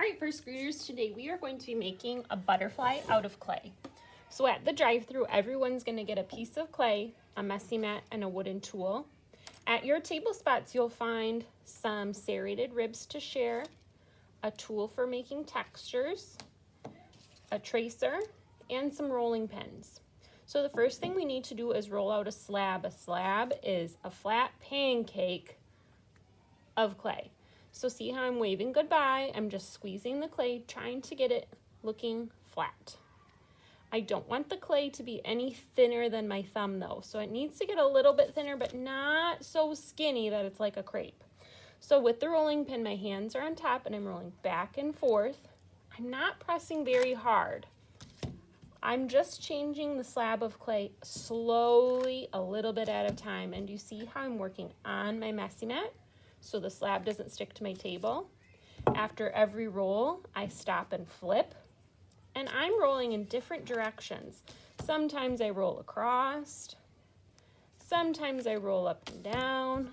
right, first graders, today we are going to be making a butterfly out of clay. So at the drive-thru, everyone's going to get a piece of clay, a messy mat, and a wooden tool. At your table spots, you'll find some serrated ribs to share, a tool for making textures, a tracer, and some rolling pins. So the first thing we need to do is roll out a slab. A slab is a flat pancake of clay. So see how I'm waving goodbye? I'm just squeezing the clay, trying to get it looking flat. I don't want the clay to be any thinner than my thumb though, so it needs to get a little bit thinner, but not so skinny that it's like a crepe. So with the rolling pin, my hands are on top and I'm rolling back and forth. I'm not pressing very hard. I'm just changing the slab of clay slowly, a little bit at a time. And you see how I'm working on my messy mat so the slab doesn't stick to my table. After every roll, I stop and flip. And I'm rolling in different directions. Sometimes I roll across. Sometimes I roll up and down.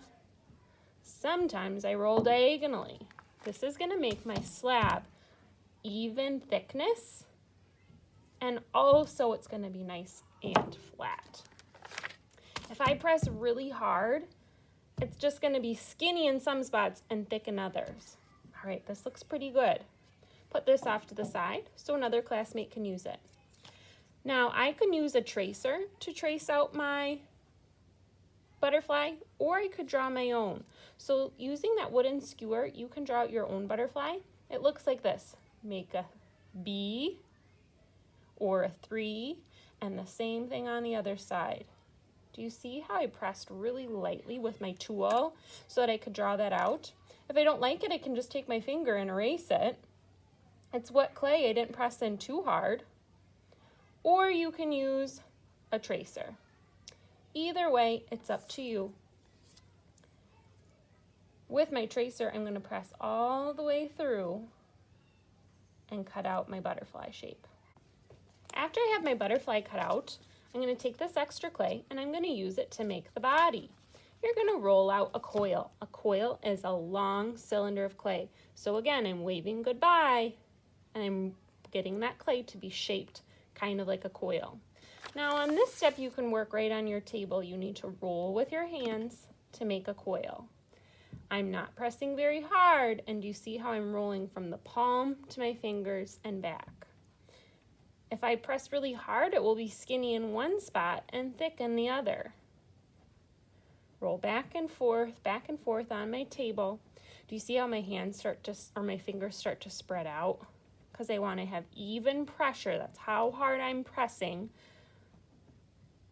Sometimes I roll diagonally. This is gonna make my slab even thickness, and also it's gonna be nice and flat. If I press really hard, it's just gonna be skinny in some spots and thick in others. All right, this looks pretty good. Put this off to the side so another classmate can use it. Now I can use a tracer to trace out my butterfly, or I could draw my own. So using that wooden skewer, you can draw out your own butterfly. It looks like this. Make a B or a 3, and the same thing on the other side. Do you see how I pressed really lightly with my tool so that I could draw that out? If I don't like it, I can just take my finger and erase it. It's wet clay, I didn't press in too hard. Or you can use a tracer. Either way, it's up to you. With my tracer, I'm gonna press all the way through and cut out my butterfly shape. After I have my butterfly cut out, I'm gonna take this extra clay and I'm gonna use it to make the body. You're gonna roll out a coil. A coil is a long cylinder of clay. So again, I'm waving goodbye and I'm getting that clay to be shaped kind of like a coil. Now on this step, you can work right on your table. You need to roll with your hands to make a coil. I'm not pressing very hard, and you see how I'm rolling from the palm to my fingers and back. If I press really hard, it will be skinny in one spot and thick in the other. Roll back and forth on my table. Do you see how my hands start to, or my fingers start to spread out? Because I want to have even pressure. That's how hard I'm pressing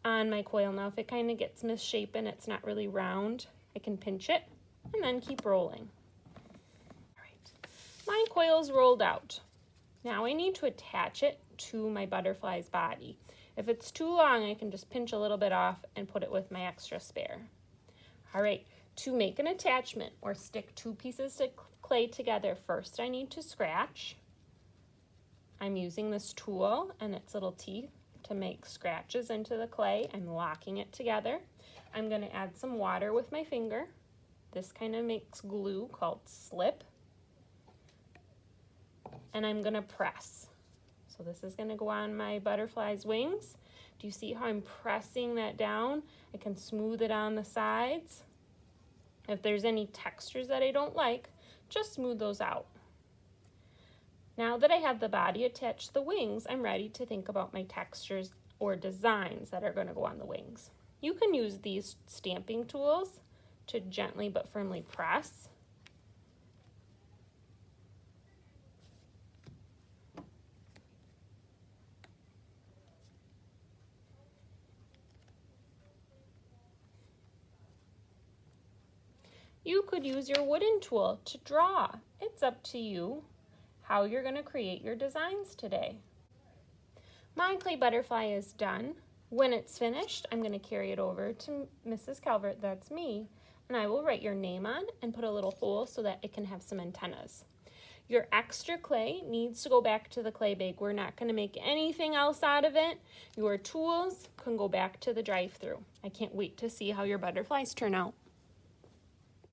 on my coil. Now if it kind of gets misshapen, it's not really round, I can pinch it and then keep rolling. All right, my coil's rolled out. Now I need to attach it to my butterfly's body. If it's too long, I can just pinch a little bit off and put it with my extra spare. All right, to make an attachment or stick two pieces of clay together, first I need to scratch. I'm using this tool and its little teeth to make scratches into the clay. I'm locking it together. I'm gonna add some water with my finger. This kind of makes glue called slip. And I'm gonna press. So this is gonna go on my butterfly's wings. Do you see how I'm pressing that down? I can smooth it on the sides. If there's any textures that I don't like, just smooth those out. Now that I have the body attached to the wings, I'm ready to think about my textures or designs that are going to go on the wings. You can use these stamping tools to gently but firmly press. You could use your wooden tool to draw. It's up to you how you're going to create your designs today. My clay butterfly is done. When it's finished, I'm going to carry it over to Mrs. Calvert, that's me, and I will write your name on and put a little hole so that it can have some antennas. Your extra clay needs to go back to the clay bag. We're not going to make anything else out of it. Your tools can go back to the drive-thru. I can't wait to see how your butterflies turn out.